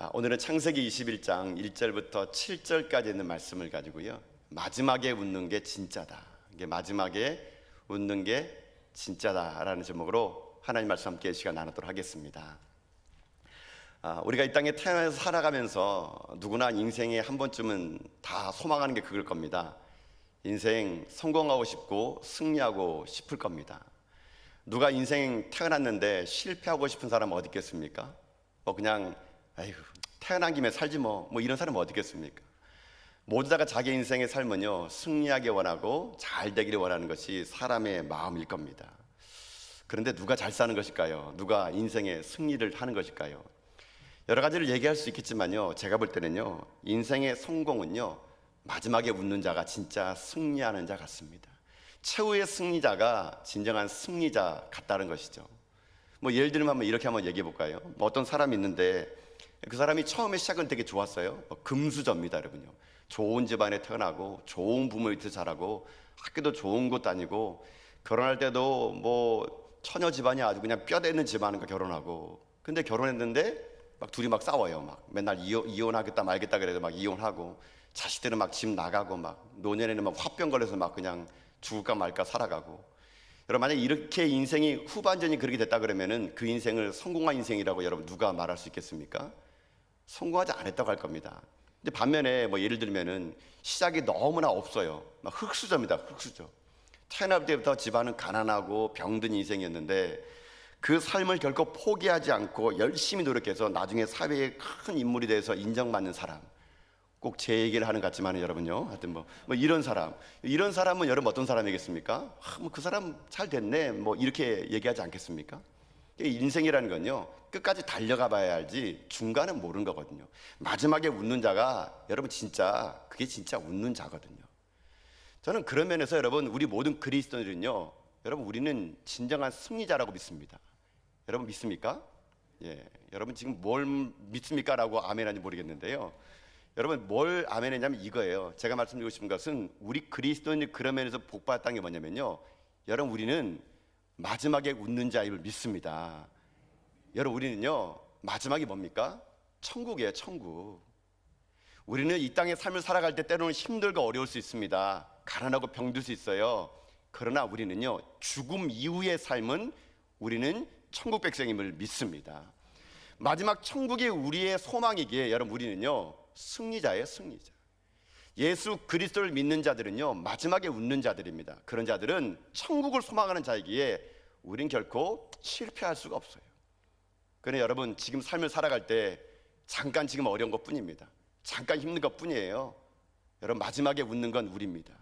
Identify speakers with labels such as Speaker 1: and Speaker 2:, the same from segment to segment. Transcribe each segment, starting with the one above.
Speaker 1: 오늘은 창세기 21장 1절부터 7절까지 있는 말씀을 가지고요, 마지막에 웃는 게 진짜다, 이게 마지막에 웃는 게 진짜다라는 제목으로 하나님 말씀 함께 시간 나누도록 하겠습니다. 우리가 이 땅에 태어나서 살아가면서 누구나 인생에 한 번쯤은 다 소망하는 게 그걸 겁니다. 인생 성공하고 싶고 승리하고 싶을 겁니다. 누가 인생 태어났는데 실패하고 싶은 사람은 어디 있겠습니까? 그냥 아이고 태어난 김에 살지 뭐 이런 사람은 어디 있겠습니까? 모두 다가 자기 인생의 삶은요, 승리하기 원하고 잘 되기를 원하는 것이 사람의 마음일 겁니다. 그런데 누가 잘 사는 것일까요? 누가 인생의 승리를 하는 것일까요? 여러 가지를 얘기할 수 있겠지만요, 제가 볼 때는요, 인생의 성공은요, 마지막에 웃는 자가 진짜 승리하는 자 같습니다. 최후의 승리자가 진정한 승리자 같다는 것이죠. 예를 들면 이렇게 한번 얘기해 볼까요? 어떤 사람이 있는데 그 사람이 처음에 시작은 되게 좋았어요. 금수저입니다, 여러분요. 좋은 집안에 태어나고 좋은 부모 밑에 자라고 학교도 좋은 곳 다니고 결혼할 때도 처녀 집안이 아주 그냥 뼈대는 집안과 결혼하고, 근데 결혼했는데 둘이 싸워요. 맨날 이혼하겠다 말겠다 그래도 이혼하고, 자식들은 집 나가고 노년에는 화병 걸려서 그냥 죽을까 말까 살아가고. 여러분, 만약에 이렇게 인생이 후반전이 그렇게 됐다 그러면은 그 인생을 성공한 인생이라고 여러분 누가 말할 수 있겠습니까? 성공하지 않았다고 할 겁니다. 근데 반면에 예를 들면은 시작이 너무나 없어요. 흙수저입니다, 흙수저. 태어날 때부터 집안은 가난하고 병든 인생이었는데 그 삶을 결코 포기하지 않고 열심히 노력해서 나중에 사회에 큰 인물이 돼서 인정받는 사람, 꼭 제 얘기를 하는 것 같지만 여러분요, 하여튼 이런 사람은 여러분 어떤 사람이겠습니까? 그 사람 잘 됐네 이렇게 얘기하지 않겠습니까? 인생이라는 건요, 끝까지 달려가 봐야 알지 중간은 모르는 거거든요. 마지막에 웃는 자가 여러분 그게 진짜 웃는 자거든요. 저는 그런 면에서 여러분, 우리 모든 그리스도인은요, 여러분 우리는 진정한 승리자라고 믿습니다. 여러분 믿습니까? 예, 여러분 지금 뭘 믿습니까? 라고 아멘하는지 모르겠는데요, 여러분 뭘 아멘했냐면 이거예요. 제가 말씀드리고 싶은 것은 우리 그리스도인이 그런 면에서 복받았다는 게 뭐냐면요, 여러분 우리는 마지막에 웃는 자임을 믿습니다. 여러분 우리는요, 마지막이 뭡니까? 천국이에요, 천국. 우리는 이 땅의 삶을 살아갈 때 때로는 힘들고 어려울 수 있습니다. 가난하고 병들 수 있어요. 그러나 우리는요, 죽음 이후의 삶은 우리는 천국 백성임을 믿습니다. 마지막 천국이 우리의 소망이기에 여러분 우리는요, 승리자예요, 승리자. 예수 그리스도를 믿는 자들은요, 마지막에 웃는 자들입니다. 그런 자들은 천국을 소망하는 자이기에 우린 결코 실패할 수가 없어요. 그런데 여러분 지금 삶을 살아갈 때 잠깐 지금 어려운 것 뿐입니다. 잠깐 힘든 것 뿐이에요. 여러분 마지막에 웃는 건 우리입니다.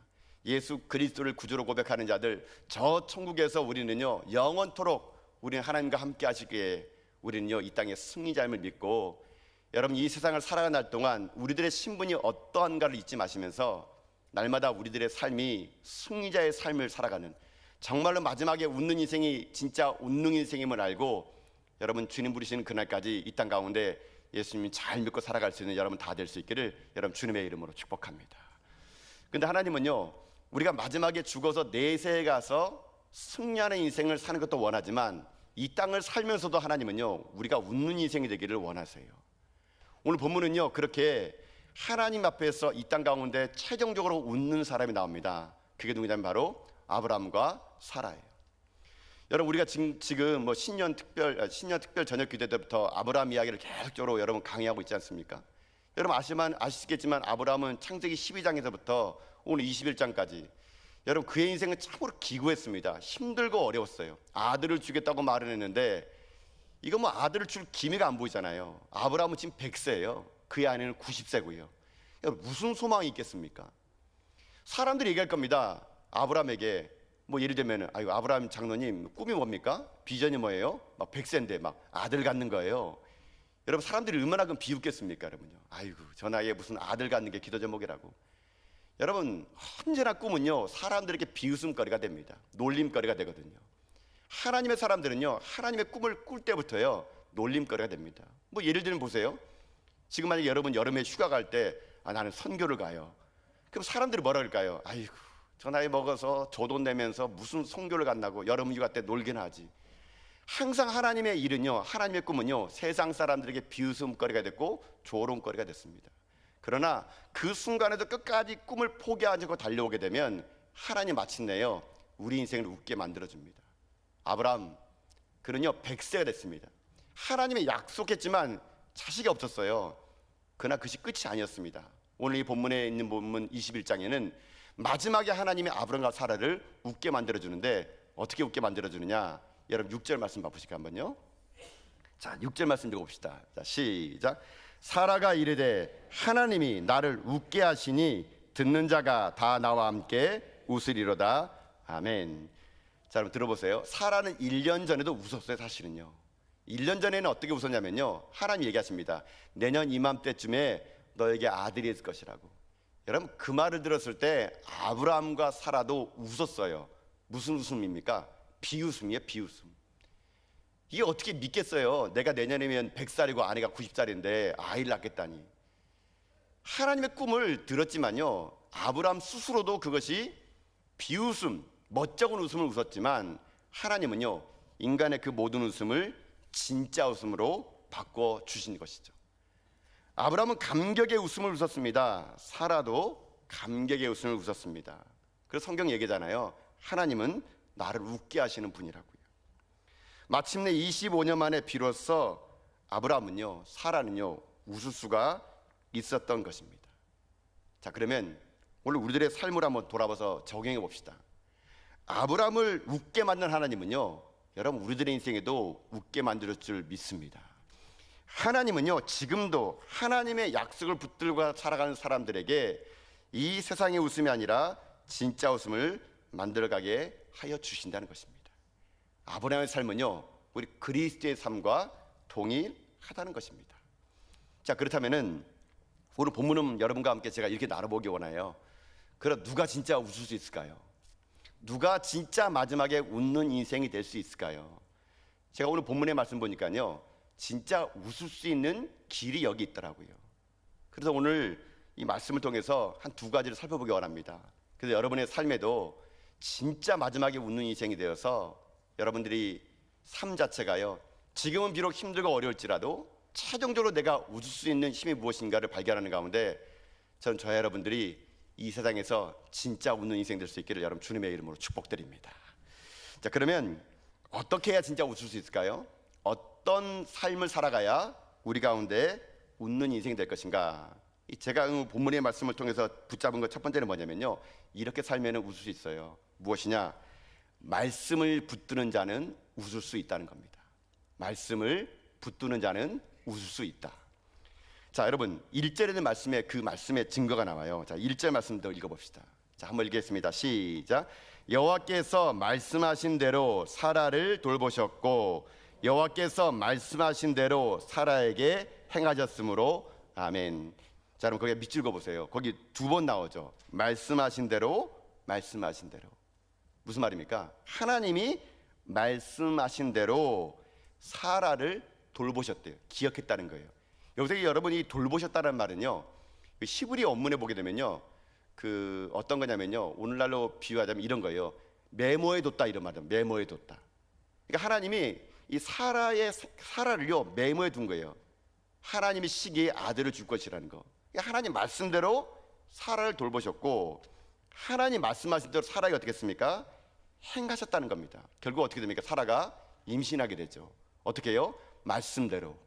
Speaker 1: 예수 그리스도를 구주로 고백하는 자들, 저 천국에서 우리는요, 영원토록 우리는 하나님과 함께 하시기에 우리는요, 이 땅의 승리자임을 믿고, 여러분 이 세상을 살아가는 날 동안 우리들의 신분이 어떠한가를 잊지 마시면서 날마다 우리들의 삶이 승리자의 삶을 살아가는, 정말로 마지막에 웃는 인생이 진짜 웃는 인생임을 알고 여러분 주님 부르시는 그날까지 이 땅 가운데 예수님이 잘 믿고 살아갈 수 있는 여러분 다 될 수 있기를 여러분 주님의 이름으로 축복합니다. 근데 하나님은요, 우리가 마지막에 죽어서 내세에 가서 승리하는 인생을 사는 것도 원하지만 이 땅을 살면서도 하나님은요, 우리가 웃는 인생이 되기를 원하세요. 오늘 본문은요, 그렇게 하나님 앞에서 이 땅 가운데 최종적으로 웃는 사람이 나옵니다. 그게 누구냐면 바로 아브라함과 사라예요. 여러분 우리가 지금 신년 특별 저녁 기도 때부터 아브라함 이야기를 계속적으로 여러분 강의하고 있지 않습니까? 여러분 아시겠지만 아브라함은 창세기 12장에서부터 오늘 21장까지 여러분 그의 인생은 참으로 기구했습니다. 힘들고 어려웠어요. 아들을 주겠다고 말을 했는데 이거 아들을 줄 기미가 안 보이잖아요. 아브라함은 지금 100세예요. 그의 아내는 90세고요. 무슨 소망이 있겠습니까? 사람들이 얘기할 겁니다. 아브라함에게 예를 들면 아브라함 장로님 꿈이 뭡니까? 비전이 뭐예요? 100세인데 아들 갖는 거예요. 여러분 사람들이 얼마나 비웃겠습니까? 여러분요, 아이고 저 나이에 무슨 아들 갖는 게 기도 제목이라고. 여러분 언제나 꿈은요, 사람들에게 비웃음거리가 됩니다. 놀림거리가 되거든요. 하나님의 사람들은요, 하나님의 꿈을 꿀 때부터요 놀림거리가 됩니다. 예를 들면 보세요. 지금 만약에 여러분 여름에 휴가 갈 때 나는 선교를 가요. 그럼 사람들이 뭐라 그럴까요? 아이고 저 나이 먹어서 저 돈 내면서 무슨 선교를 간다고 여름 휴가 때 놀긴 하지. 항상 하나님의 일은요, 하나님의 꿈은요, 세상 사람들에게 비웃음거리가 됐고 조롱거리가 됐습니다. 그러나 그 순간에도 끝까지 꿈을 포기하지 않고 달려오게 되면 하나님 마침내요, 우리 인생을 웃게 만들어줍니다. 아브라함, 그는요 100세가 됐습니다. 하나님이 약속했지만 자식이 없었어요. 그러나 그것이 끝이 아니었습니다. 오늘 이 본문에 있는 본문 21장에는 마지막에 하나님이 아브라함과 사라를 웃게 만들어주는데, 어떻게 웃게 만들어주느냐, 여러분 6절 말씀 봐보실까요? 한번요. 자, 6절 말씀 읽어봅시다. 자, 시작. 사라가 이르되 하나님이 나를 웃게 하시니 듣는 자가 다 나와 함께 웃으리로다. 아멘. 자, 여러분 들어보세요. 사라는 1년 전에도 웃었어요. 사실은요 1년 전에는 어떻게 웃었냐면요, 하나님 얘기하십니다. 내년 이맘때쯤에 너에게 아들이 있을 것이라고. 여러분 그 말을 들었을 때 아브라함과 사라도 웃었어요. 무슨 웃음입니까? 비웃음이에요. 비웃음. 이게 어떻게 믿겠어요? 내가 내년이면 100살이고 아내가 90살인데 아이를 낳겠다니. 하나님의 꿈을 들었지만요, 아브라함 스스로도 그것이 비웃음, 멋쩍은 웃음을 웃었지만 하나님은요, 인간의 그 모든 웃음을 진짜 웃음으로 바꿔 주신 것이죠. 아브라함은 감격의 웃음을 웃었습니다. 사라도 감격의 웃음을 웃었습니다. 그래서 성경 얘기잖아요. 하나님은 나를 웃게 하시는 분이라고요. 마침내 25년 만에 비로소 아브라함은요, 사라는요 웃을 수가 있었던 것입니다. 자, 그러면 오늘 우리들의 삶을 한번 돌아봐서 적용해 봅시다. 아브라함을 웃게 만든 하나님은요, 여러분 우리들의 인생에도 웃게 만들 줄 믿습니다. 하나님은요 지금도 하나님의 약속을 붙들고 살아가는 사람들에게 이 세상의 웃음이 아니라 진짜 웃음을 만들어가게 하여 주신다는 것입니다. 아브라함의 삶은요 우리 그리스도의 삶과 동일하다는 것입니다. 자, 그렇다면은 오늘 본문은 여러분과 함께 제가 이렇게 나눠보기 원해요. 그럼 누가 진짜 웃을 수 있을까요? 누가 진짜 마지막에 웃는 인생이 될 수 있을까요? 제가 오늘 본문의 말씀 보니까요, 진짜 웃을 수 있는 길이 여기 있더라고요. 그래서 오늘 이 말씀을 통해서 한 두 가지를 살펴보기 원합니다. 그래서 여러분의 삶에도 진짜 마지막에 웃는 인생이 되어서 여러분들이 삶 자체가요, 지금은 비록 힘들고 어려울지라도 최종적으로 내가 웃을 수 있는 힘이 무엇인가를 발견하는 가운데 저는 저와 여러분들이 이 세상에서 진짜 웃는 인생 될 수 있기를 여러분 주님의 이름으로 축복드립니다. 자, 그러면 어떻게 해야 진짜 웃을 수 있을까요? 어떤 삶을 살아가야 우리 가운데 웃는 인생이 될 것인가? 제가 본문의 말씀을 통해서 붙잡은 것 첫 번째는 뭐냐면요, 이렇게 살면 웃을 수 있어요. 무엇이냐? 말씀을 붙드는 자는 웃을 수 있다는 겁니다. 말씀을 붙드는 자는 웃을 수 있다. 자, 여러분 1절에 있는 말씀에 그 말씀의 증거가 나와요. 자, 1절 말씀도 읽어봅시다. 자, 한번 읽겠습니다. 시작. 여호와께서 말씀하신 대로 사라를 돌보셨고 여호와께서 말씀하신 대로 사라에게 행하셨으므로 아멘. 자, 여러분 거기 밑줄 그어보세요. 거기 두 번 나오죠. 말씀하신 대로, 말씀하신 대로. 무슨 말입니까? 하나님이 말씀하신 대로 사라를 돌보셨대요. 기억했다는 거예요. 여기서 여러분이 돌보셨다는 말은요, 히브리 원문에 보게 되면요, 그 어떤 거냐면요, 오늘날로 비유하자면 이런 거예요. 메모해 뒀다, 이런 말이에요. 메모해 뒀다. 그러니까 하나님이 이 사라를요 메모해 둔 거예요. 하나님이 시기에 아들을 줄 것이라는 거. 그러니까 하나님 말씀대로 사라를 돌보셨고, 하나님 말씀하신 대로 사라가 어떻게 했습니까? 행하셨다는 겁니다. 결국 어떻게 됩니까? 사라가 임신하게 되죠. 어떻게 해요? 말씀대로.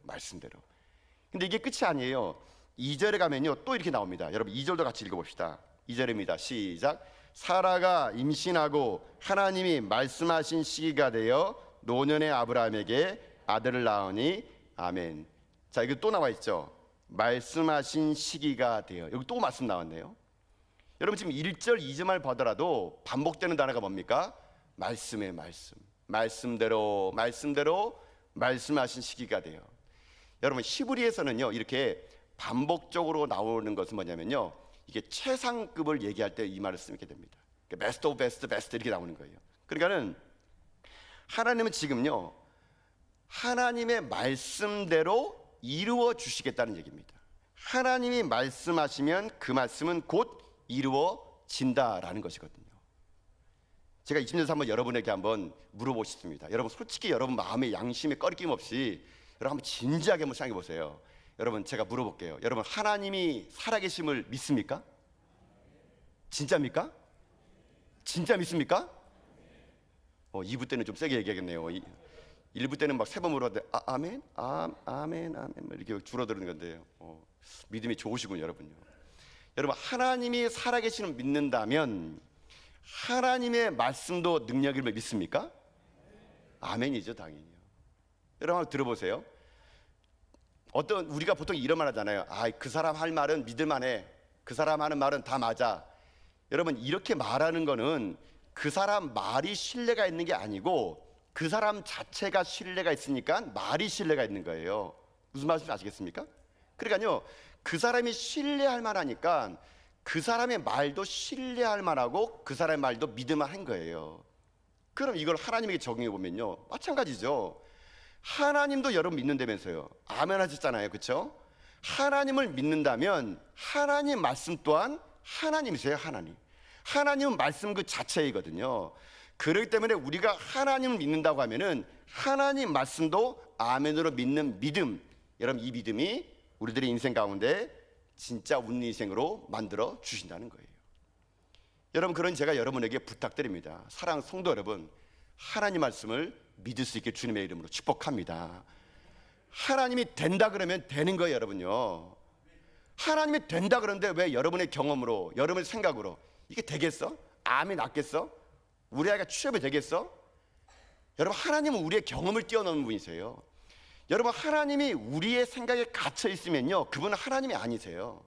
Speaker 1: 근데 이게 끝이 아니에요. 2절에 가면요 또 이렇게 나옵니다. 여러분 2절도 같이 읽어봅시다. 2절입니다. 시작. 사라가 임신하고 하나님이 말씀하신 시기가 되어 노년의 아브라함에게 아들을 낳으니 아멘. 자, 이거 또 나와 있죠. 말씀하신 시기가 되어. 여기 또 말씀 나왔네요. 여러분 지금 1절 2절만 보더라도 반복되는 단어가 뭡니까? 말씀의 말씀. 말씀대로 말씀하신 시기가 돼요. 여러분 히브리에서는요 이렇게 반복적으로 나오는 것은 뭐냐면요, 이게 최상급을 얘기할 때 이 말을 쓰게 됩니다. 베스트 오브 베스트 이렇게 나오는 거예요. 그러니까는 하나님은 지금요 하나님의 말씀대로 이루어 주시겠다는 얘기입니다. 하나님이 말씀하시면 그 말씀은 곧 이루어진다라는 것이거든요. 제가 이 집에서 한번 여러분에게 한번 물어보고 싶습니다. 여러분 솔직히 여러분 마음에 양심에 꺼리낌 없이 여러분 한번 진지하게 한번 생각해 보세요. 여러분 제가 물어볼게요. 여러분 하나님이 살아계심을 믿습니까? 진짜입니까? 진짜 믿습니까? 2부 때는 좀 세게 얘기하겠네요. 1부 때는 막 3번 물어봤는데 아멘? 아멘 이렇게 줄어드는 건데요. 믿음이 좋으시군요, 여러분요. 여러분 하나님이 살아계시는 믿는다면 하나님의 말씀도 능력을 믿습니까? 아멘이죠, 당연히요. 여러분 한번 들어보세요. 우리가 보통 이런 말 하잖아요. 그 사람 할 말은 믿을만해. 그 사람 하는 말은 다 맞아. 여러분 이렇게 말하는 거는 그 사람 말이 신뢰가 있는 게 아니고 그 사람 자체가 신뢰가 있으니까 말이 신뢰가 있는 거예요. 무슨 말인지 아시겠습니까? 그러니까요, 그 사람이 신뢰할 만하니까 그 사람의 말도 신뢰할 만하고 그 사람의 말도 믿을만한 거예요. 그럼 이걸 하나님에게 적용해 보면요, 마찬가지죠. 하나님도 여러분 믿는다면서요. 아멘 하셨잖아요, 그렇죠? 하나님을 믿는다면 하나님 말씀 또한 하나님이세요. 하나님은 말씀 그 자체이거든요. 그렇기 때문에 우리가 하나님을 믿는다고 하면은 하나님 말씀도 아멘으로 믿는 믿음, 여러분 이 믿음이 우리들의 인생 가운데 진짜 웃는 인생으로 만들어 주신다는 거예요. 여러분 그런 제가 여러분에게 부탁드립니다. 사랑하는 성도 여러분, 하나님 말씀을 믿을 수 있게 주님의 이름으로 축복합니다. 하나님이 된다 그러면 되는 거예요, 여러분요. 하나님이 된다 그러는데 왜 여러분의 경험으로, 여러분의 생각으로 이게 되겠어? 암이 낫겠어? 우리 아이가 취업이 되겠어? 여러분 하나님은 우리의 경험을 뛰어넘는 분이세요. 여러분 하나님이 우리의 생각에 갇혀 있으면요, 그분은 하나님이 아니세요.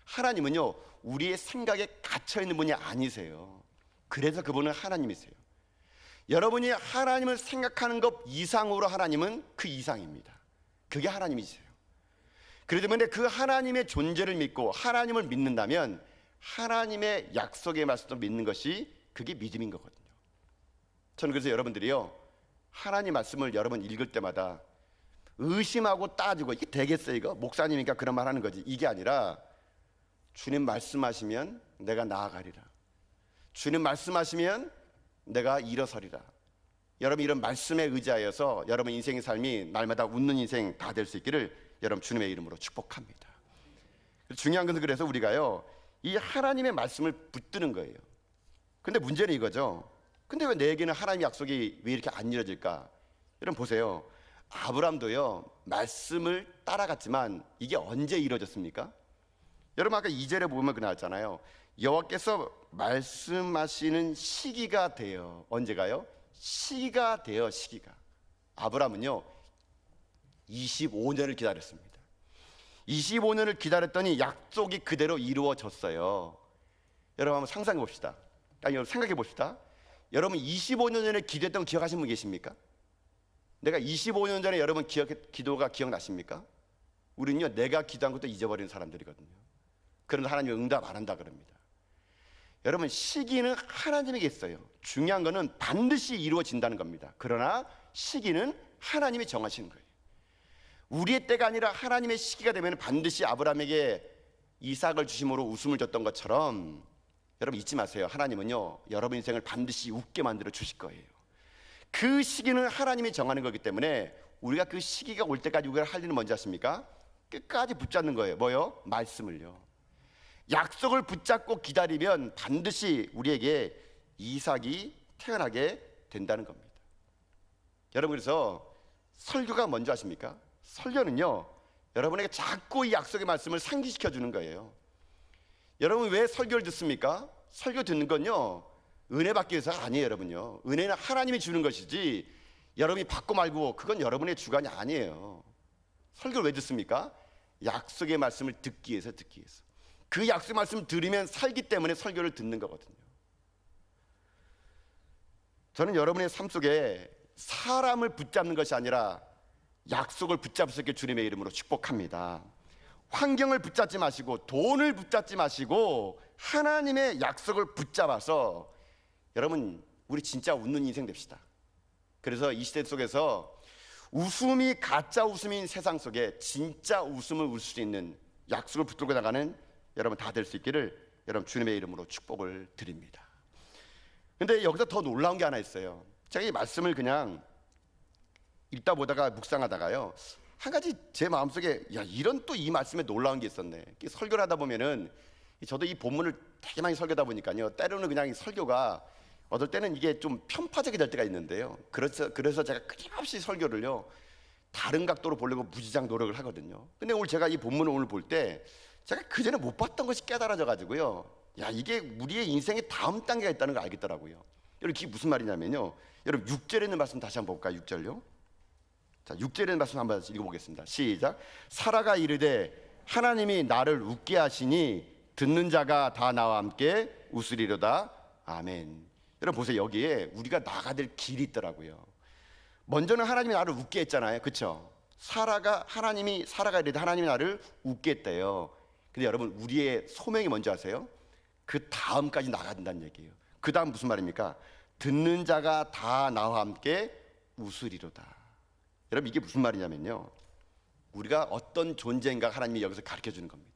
Speaker 1: 하나님은요 우리의 생각에 갇혀 있는 분이 아니세요. 그래서 그분은 하나님이세요. 여러분이 하나님을 생각하는 것 이상으로 하나님은 그 이상입니다. 그게 하나님이세요. 그렇기 때문에 그 하나님의 존재를 믿고 하나님을 믿는다면 하나님의 약속의 말씀도 믿는 것이 그게 믿음인 거거든요. 저는 그래서 여러분들이요, 하나님 말씀을 여러분 읽을 때마다 의심하고 따지고 이게 되겠어요 이거? 목사님이니까 그런 말 하는 거지, 이게 아니라 주님 말씀하시면 내가 나아가리라, 주님 말씀하시면 내가 일어서리라. 여러분 이런 말씀에 의지하여서 여러분 인생의 삶이 날마다 웃는 인생 다 될 수 있기를 여러분 주님의 이름으로 축복합니다. 중요한 것은 그래서 우리가요 이 하나님의 말씀을 붙드는 거예요. 근데 문제는 이거죠. 근데 왜 내게는 하나님의 약속이 왜 이렇게 안 이루어질까? 여러분 보세요. 아브람도요 말씀을 따라갔지만 이게 언제 이루어졌습니까? 여러분 아까 2절에 보면 그 나왔잖아요. 여호와께서 말씀하시는 시기가 돼요. 언제가요? 시기가 돼요. 시기가. 아브람은요 25년을 기다렸습니다. 25년을 기다렸더니 약속이 그대로 이루어졌어요. 여러분 한번 상상해 봅시다. 여러분 생각해 봅시다. 여러분 25년 전에 기도했던 거 기억하시는 분 계십니까? 내가 25년 전에 여러분 기도가 기억나십니까? 우리는요 내가 기도한 것도 잊어버리는 사람들이거든요. 그런데 하나님이 응답 안 한다 그럽니다. 여러분 시기는 하나님에게 있어요. 중요한 거는 반드시 이루어진다는 겁니다. 그러나 시기는 하나님이 정하시는 거예요. 우리의 때가 아니라 하나님의 시기가 되면 반드시 아브라함에게 이삭을 주심으로 웃음을 줬던 것처럼 여러분 잊지 마세요. 하나님은요 여러분 인생을 반드시 웃게 만들어 주실 거예요. 그 시기는 하나님이 정하는 거기 때문에 우리가 그 시기가 올 때까지 우리가 할 일은 뭔지 아십니까? 끝까지 붙잡는 거예요. 뭐요? 말씀을요. 약속을 붙잡고 기다리면 반드시 우리에게 이삭이 태어나게 된다는 겁니다. 여러분 그래서 설교가 뭔지 아십니까? 설교는요 여러분에게 자꾸 이 약속의 말씀을 상기시켜 주는 거예요. 여러분 왜 설교를 듣습니까? 설교 듣는 건요 은혜 받기 위해서가 아니에요. 여러분요 은혜는 하나님이 주는 것이지 여러분이 받고 말고 그건 여러분의 주관이 아니에요. 설교를 왜 듣습니까? 약속의 말씀을 듣기 위해서. 그 약속의 말씀을 들으면 살기 때문에 설교를 듣는 거거든요. 저는 여러분의 삶 속에 사람을 붙잡는 것이 아니라 약속을 붙잡을 수 있게 주님의 이름으로 축복합니다. 환경을 붙잡지 마시고 돈을 붙잡지 마시고 하나님의 약속을 붙잡아서 여러분 우리 진짜 웃는 인생 됩시다. 그래서 이 시대 속에서 웃음이 가짜 웃음인 세상 속에 진짜 웃음을 울 수 있는 약속을 붙들고 나가는 여러분 다 될 수 있기를 여러분 주님의 이름으로 축복을 드립니다. 근데 여기서 더 놀라운 게 하나 있어요. 제가 이 말씀을 그냥 읽다 보다가 묵상하다가요, 한 가지 제 마음속에 야, 이런 또 이 말씀에 놀라운 게 있었네. 설교를 하다 보면은 저도 이 본문을 되게 많이 설교하다 보니까요, 때로는 그냥 이 설교가 어떨 때는 이게 좀 편파적이 될 때가 있는데요. 그래서 제가 끊임없이 설교를요, 다른 각도로 보려고 무지장 노력을 하거든요. 근데 오늘 제가 이 본문을 오늘 볼 때 제가 그전에 못 봤던 것이 깨달아져 가지고요, 야, 이게 우리의 인생의 다음 단계가 있다는 걸 알겠더라고요. 여러분, 이게 무슨 말이냐면요, 여러분 6절에 있는 말씀 다시 한번 볼까요? 6절요. 자, 6절에 있는 말씀 한번 읽어보겠습니다. 시작. 사라가 이르되 하나님이 나를 웃게 하시니 듣는 자가 다 나와 함께 웃으리로다. 아멘. 여러분 보세요, 여기에 우리가 나가야 될 길이 있더라고요. 먼저는 하나님이 나를 웃게 했잖아요, 그렇죠? 사라가 이르되 하나님이 나를 웃게 했대요. 근데 여러분, 우리의 소명이 뭔지 아세요? 그 다음까지 나가야 된다는 얘기예요. 그 다음 무슨 말입니까? 듣는 자가 다 나와 함께 웃으리로다. 여러분, 이게 무슨 말이냐면요, 우리가 어떤 존재인가 하나님이 여기서 가르쳐주는 겁니다.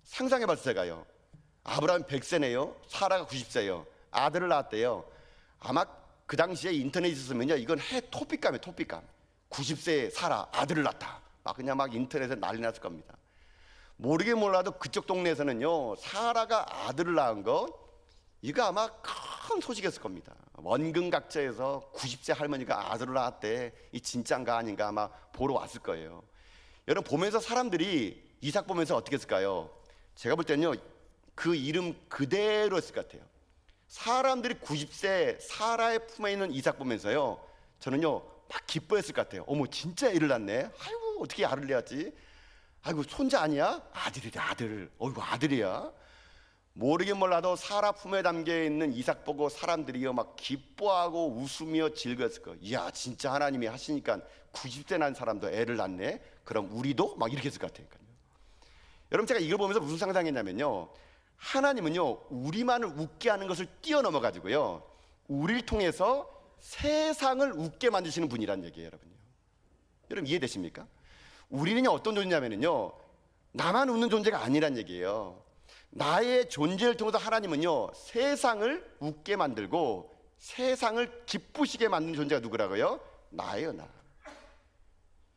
Speaker 1: 상상해봤어요. 제가요, 아브라함 100세네요 사라가 90세예요 아들을 낳았대요. 아마 그 당시에 인터넷이 있었으면요, 이건 토픽감이에요. 토픽감. 90세에 사라 아들을 낳았다, 그냥 인터넷에 난리 났을 겁니다. 모르긴 몰라도 그쪽 동네에서는요, 사라가 아들을 낳은 거 이거 아마 큰 소식이었을 겁니다. 원근각지에서 90세 할머니가 아들을 낳았대, 이 진짠가 아닌가 아마 보러 왔을 거예요. 여러분, 보면서 사람들이 이삭 보면서 어떻게 했을까요? 제가 볼 때는요, 그 이름 그대로 했을 것 같아요. 사람들이 90세 사라의 품에 있는 이삭 보면서요, 저는요 막 기뻐했을 것 같아요. 어머, 진짜 애를 낳네. 아이고, 어떻게 아들을 낳았지? 아이고, 손자 아니야? 아들이래, 아들. 어이구, 아들이야. 모르긴 몰라도 사라 품에 담겨 있는 이삭 보고 사람들이요 막 기뻐하고 웃으며 즐거웠을 거예요. 이야, 진짜 하나님이 하시니까 90세 난 사람도 애를 낳네. 그럼 우리도 막 이렇게 했을 것 같아요. 여러분, 제가 이걸 보면서 무슨 상상했냐면요, 하나님은요 우리만을 웃게 하는 것을 뛰어넘어 가지고요, 우리를 통해서 세상을 웃게 만드시는 분이란 얘기예요. 여러분 이해되십니까? 우리는 어떤 존재냐면요, 나만 웃는 존재가 아니란 얘기예요. 나의 존재를 통해서 하나님은요 세상을 웃게 만들고 세상을 기쁘시게 만드는 존재가 누구라고요? 나예요, 나.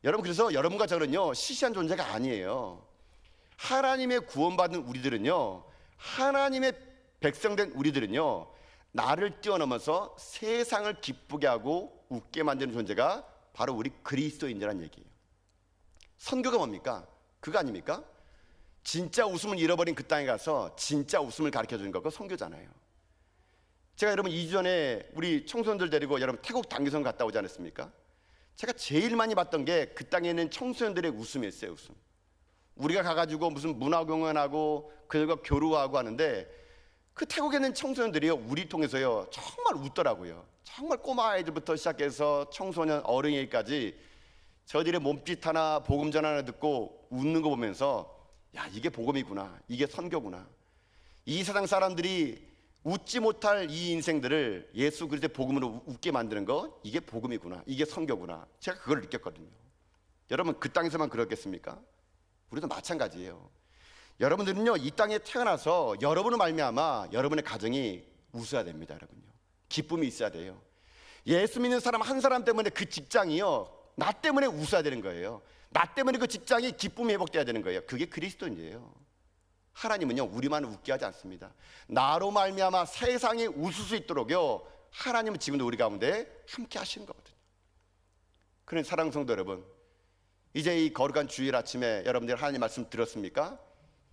Speaker 1: 여러분, 그래서 여러분과 저는요 시시한 존재가 아니에요. 하나님의 구원받은 우리들은요, 하나님의 백성된 우리들은요, 나를 뛰어넘어서 세상을 기쁘게 하고 웃게 만드는 존재가 바로 우리 그리스도인이라는 얘기예요. 선교가 뭡니까? 그거 아닙니까? 진짜 웃음을 잃어버린 그 땅에 가서 진짜 웃음을 가르쳐주는 거가 선교잖아요. 제가 여러분 2주 전에 우리 청소년들 데리고 여러분 태국 단기선 갔다 오지 않았습니까? 제가 제일 많이 봤던 게 그 땅에 있는 청소년들의 웃음이었어요. 웃음. 우리가 가가지고 무슨 문화공연하고 그들과 교류하고 하는데 그 태국에 있는 청소년들이요, 우리 통해서요 정말 웃더라고요. 정말 꼬마 아이들부터 시작해서 청소년 어린이까지 저들의 몸짓 하나 복음 전화 하나 듣고 웃는 거 보면서, 야, 이게 복음이구나, 이게 선교구나. 이 세상 사람들이 웃지 못할 이 인생들을 예수 그리스도의 복음으로 웃게 만드는 거, 이게 복음이구나, 이게 선교구나. 제가 그걸 느꼈거든요. 여러분, 그 땅에서만 그렇겠습니까? 우리도 마찬가지예요. 여러분들은요 이 땅에 태어나서 여러분을 말미암아 여러분의 가정이 웃어야 됩니다. 여러분요, 기쁨이 있어야 돼요. 예수 믿는 사람 한 사람 때문에 그 직장이요 나 때문에 웃어야 되는 거예요. 나 때문에 그 직장이 기쁨이 회복돼야 되는 거예요. 그게 그리스도인이에요. 하나님은요 우리만 웃게 하지 않습니다. 나로 말미암아 세상이 웃을 수 있도록요 하나님은 지금도 우리 가운데 함께 하시는 거거든요. 그런 사랑하는 성도 여러분, 이제 이 거룩한 주일 아침에 여러분들 하나님 말씀 들었습니까?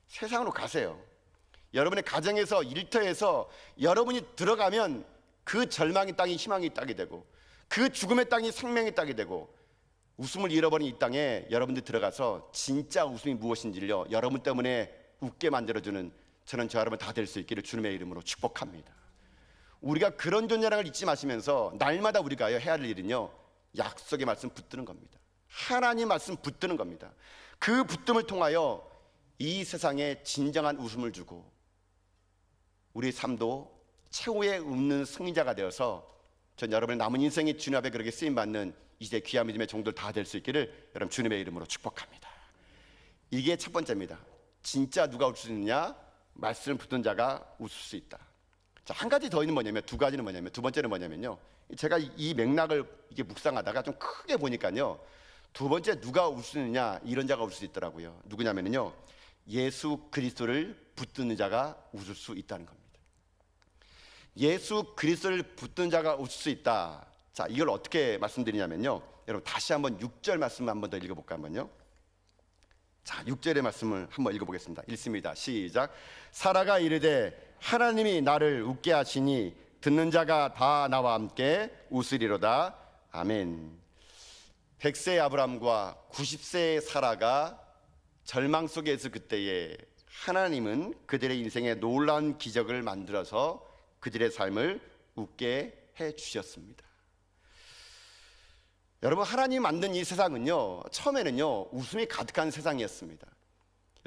Speaker 1: 세상으로 가세요. 여러분의 가정에서, 일터에서 여러분이 들어가면 그 절망의 땅이 희망의 땅이 되고 그 죽음의 땅이 생명의 땅이 되고, 웃음을 잃어버린 이 땅에 여러분들 들어가서 진짜 웃음이 무엇인지를 여러분 때문에 웃게 만들어주는 저는 저 여러분 다 될 수 있기를 주님의 이름으로 축복합니다. 우리가 그런 존재라는 걸 잊지 마시면서 날마다 우리가 해야 할 일은요, 약속의 말씀 붙드는 겁니다. 하나님 말씀 붙드는 겁니다. 그 붙듦을 통하여 이 세상에 진정한 웃음을 주고 우리 삶도 최후의 웃는 승리자가 되어서 전 여러분의 남은 인생이 주님 앞에 그렇게 쓰임받는 이제 귀한 믿음의 종들 다 될 수 있기를 여러분 주님의 이름으로 축복합니다. 이게 첫 번째입니다. 진짜 누가 웃을 수 있느냐? 말씀 붙든 자가 웃을 수 있다. 자, 한 가지 더 있는 뭐냐면, 두 가지는 뭐냐면, 두 번째는 뭐냐면요, 제가 이 맥락을 이게 묵상하다가 좀 크게 보니까요, 두 번째 누가 웃으느냐, 이런 자가 웃을 수 있더라고요. 누구냐면요, 예수 그리스도를 붙드는 자가 웃을 수 있다는 겁니다. 예수 그리스도를 붙든 자가 웃을 수 있다. 자, 이걸 어떻게 말씀드리냐면요, 여러분 다시 한번 6절 말씀을 한번 더 읽어볼까 한번요. 자, 6절의 말씀을 한번 읽어보겠습니다. 읽습니다. 시작. 사라가 이르되 하나님이 나를 웃게 하시니 듣는 자가 다 나와 함께 웃으리로다. 아멘. 100세의 아브람과 90세의 사라가 절망 속에서 그때에 하나님은 그들의 인생에 놀라운 기적을 만들어서 그들의 삶을 웃게 해 주셨습니다. 여러분, 하나님이 만든 이 세상은요, 처음에는요 웃음이 가득한 세상이었습니다.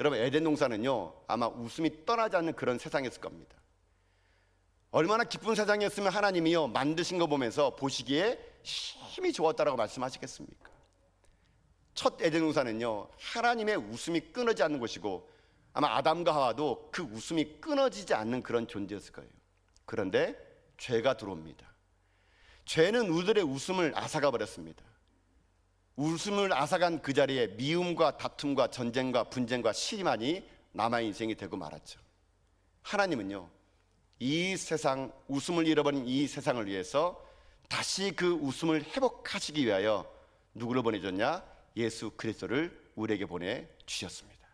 Speaker 1: 여러분, 에덴 동산은요 아마 웃음이 떠나지 않는 그런 세상이었을 겁니다. 얼마나 기쁜 세상이었으면 하나님이요 만드신 거 보면서 보시기에 힘이 좋았다라고 말씀하시겠습니까? 첫 에덴 동산은요 하나님의 웃음이 끊어지지 않는 곳이고, 아마 아담과 하와도 그 웃음이 끊어지지 않는 그런 존재였을 거예요. 그런데 죄가 들어옵니다. 죄는 우리들의 웃음을 앗아가 버렸습니다. 웃음을 앗아간 그 자리에 미움과 다툼과 전쟁과 분쟁과 시기만이 남의 인생이 되고 말았죠. 하나님은요 이 세상, 웃음을 잃어버린 이 세상을 위해서 다시 그 웃음을 회복하시기 위하여 누구를 보내줬냐? 예수 그리스도를 우리에게 보내주셨습니다.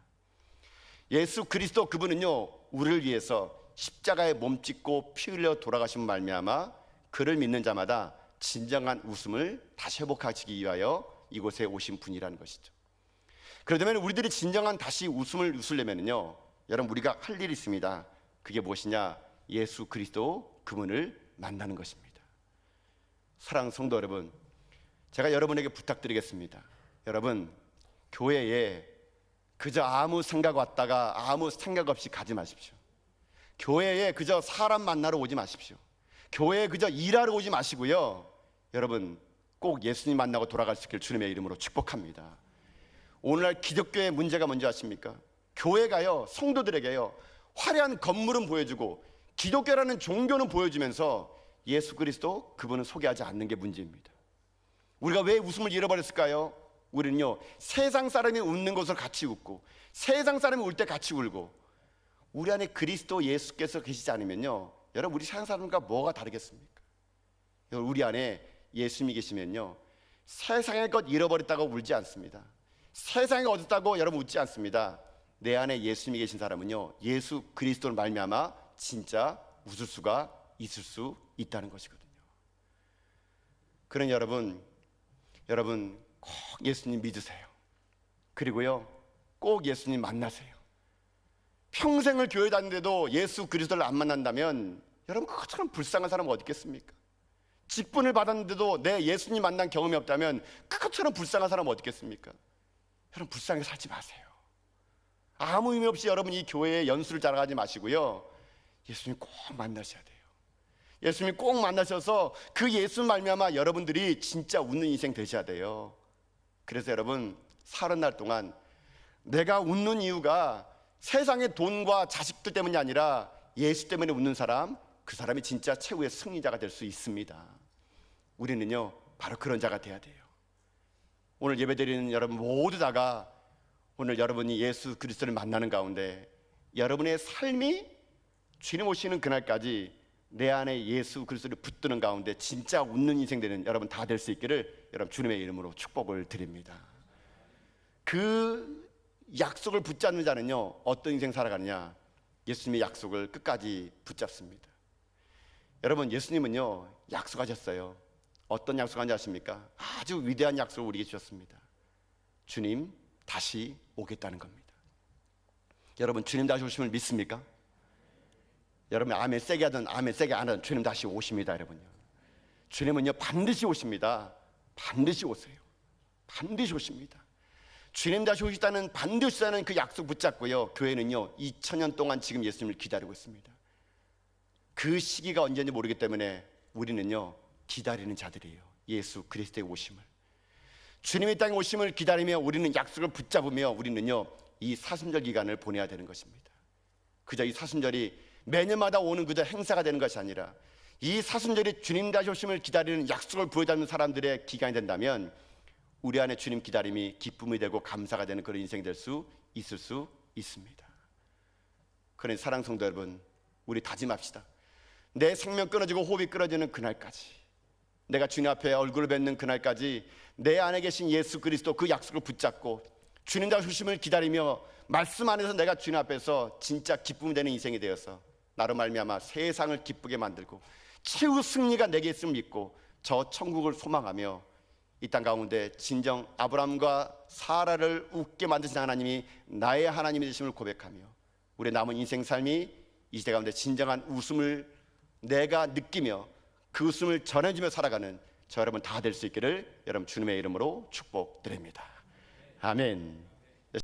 Speaker 1: 예수 그리스도, 그분은요 우리를 위해서 십자가에 몸짓고 피 흘려 돌아가신 말미암아 그를 믿는 자마다 진정한 웃음을 다시 회복하시기 위하여 이곳에 오신 분이라는 것이죠. 그러려면 우리들이 진정한 다시 웃음을 웃으려면요, 여러분 우리가 할 일이 있습니다. 그게 무엇이냐? 예수 그리스도 그분을 만나는 것입니다. 사랑하는 성도 여러분, 제가 여러분에게 부탁드리겠습니다. 여러분, 교회에 그저 아무 생각 왔다가 아무 생각 없이 가지 마십시오. 교회에 그저 사람 만나러 오지 마십시오. 교회에 그저 일하러 오지 마시고요, 여러분 꼭 예수님 만나고 돌아갈 수 있길 주님의 이름으로 축복합니다. 오늘날 기독교의 문제가 뭔지 아십니까? 교회가요 성도들에게요 화려한 건물은 보여주고 기독교라는 종교는 보여주면서 예수 그리스도 그분은 소개하지 않는 게 문제입니다. 우리가 왜 웃음을 잃어버렸을까요? 우리는요 세상 사람이 웃는 것을 같이 웃고, 세상 사람이 울 때 같이 울고, 우리 안에 그리스도 예수께서 계시지 않으면요, 여러분 우리 세상 사람과 뭐가 다르겠습니까? 우리 안에 예수님이 계시면요 세상의 것 잃어버렸다고 울지 않습니다. 세상에 얻었다고 여러분 웃지 않습니다. 내 안에 예수님이 계신 사람은요 예수 그리스도를 말미암아 진짜 웃을 수가 있을 수 있다는 것이거든요. 그런 여러분 꼭 예수님 믿으세요. 그리고요 꼭 예수님 만나세요. 평생을 교회 다니는데도 예수 그리스도를 안 만난다면 여러분 그것처럼 불쌍한 사람은 어디 있겠습니까? 직분을 받았는데도 내 예수님 만난 경험이 없다면 그것처럼 불쌍한 사람은 어디 있겠습니까? 여러분 불쌍하게 살지 마세요. 아무 의미 없이 여러분 이 교회에 연수를 자랑하지 마시고요, 예수님 꼭 만나셔야 돼요. 예수님 꼭 만나셔서 그 예수 말미암아 여러분들이 진짜 웃는 인생 되셔야 돼요. 그래서 여러분 사는 날 동안 내가 웃는 이유가 세상의 돈과 자식들 때문이 아니라 예수 때문에 웃는 사람, 그 사람이 진짜 최후의 승리자가 될 수 있습니다. 우리는요 바로 그런 자가 돼야 돼요. 오늘 예배드리는 여러분 모두 다가 오늘 여러분이 예수 그리스도를 만나는 가운데 여러분의 삶이 주님 오시는 그날까지 내 안에 예수 그리스도를 붙드는 가운데 진짜 웃는 인생 되는 여러분 다 될 수 있기를 여러분 주님의 이름으로 축복을 드립니다. 그 약속을 붙잡는 자는요 어떤 인생 살아가느냐? 예수님의 약속을 끝까지 붙잡습니다. 여러분 예수님은요 약속하셨어요. 어떤 약속한지 아십니까? 아주 위대한 약속을 우리에게 주셨습니다. 주님 다시 오겠다는 겁니다. 여러분 주님 다시 오심을 믿습니까? 여러분 아멘 세게 하든 아멘 세게 안 하든 주님 다시 오십니다. 여러분요, 주님은요 반드시 오십니다. 반드시 오세요. 반드시 오십니다. 주님 다시 오시다는, 반드시 오시다는 그 약속 붙잡고요, 교회는요 2000년 동안 지금 예수님을 기다리고 있습니다. 그 시기가 언제인지 모르기 때문에 우리는요 기다리는 자들이에요. 예수 그리스도의 오심을, 주님의 땅에 오심을 기다리며 우리는 약속을 붙잡으며 우리는요 이 사순절 기간을 보내야 되는 것입니다. 그저 이 사순절이 매년마다 오는 그저 행사가 되는 것이 아니라 이 사순절이 주님 다시 오심을 기다리는 약속을 부여잡는 사람들의 기간이 된다면 우리 안에 주님 기다림이 기쁨이 되고 감사가 되는 그런 인생이 될 수 있을 수 있습니다. 그러니 사랑하는 성도 여러분, 우리 다짐합시다. 내 생명 끊어지고 호흡이 끊어지는 그날까지, 내가 주님 앞에 얼굴을 뵙는 그날까지 내 안에 계신 예수 그리스도 그 약속을 붙잡고 주님 다시 오심을 기다리며 말씀 안에서 내가 주님 앞에서 진짜 기쁨이 되는 인생이 되어서 나로 말미암아 세상을 기쁘게 만들고 최후 승리가 내게 있음을 믿고 저 천국을 소망하며 이 땅 가운데 진정 아브라함과 사라를 웃게 만드신 하나님이 나의 하나님이 되심을 고백하며 우리의 남은 인생 삶이 이 시대 가운데 진정한 웃음을 내가 느끼며 그 웃음을 전해주며 살아가는 저 여러분 다 될 수 있기를 여러분 주님의 이름으로 축복드립니다. 아멘.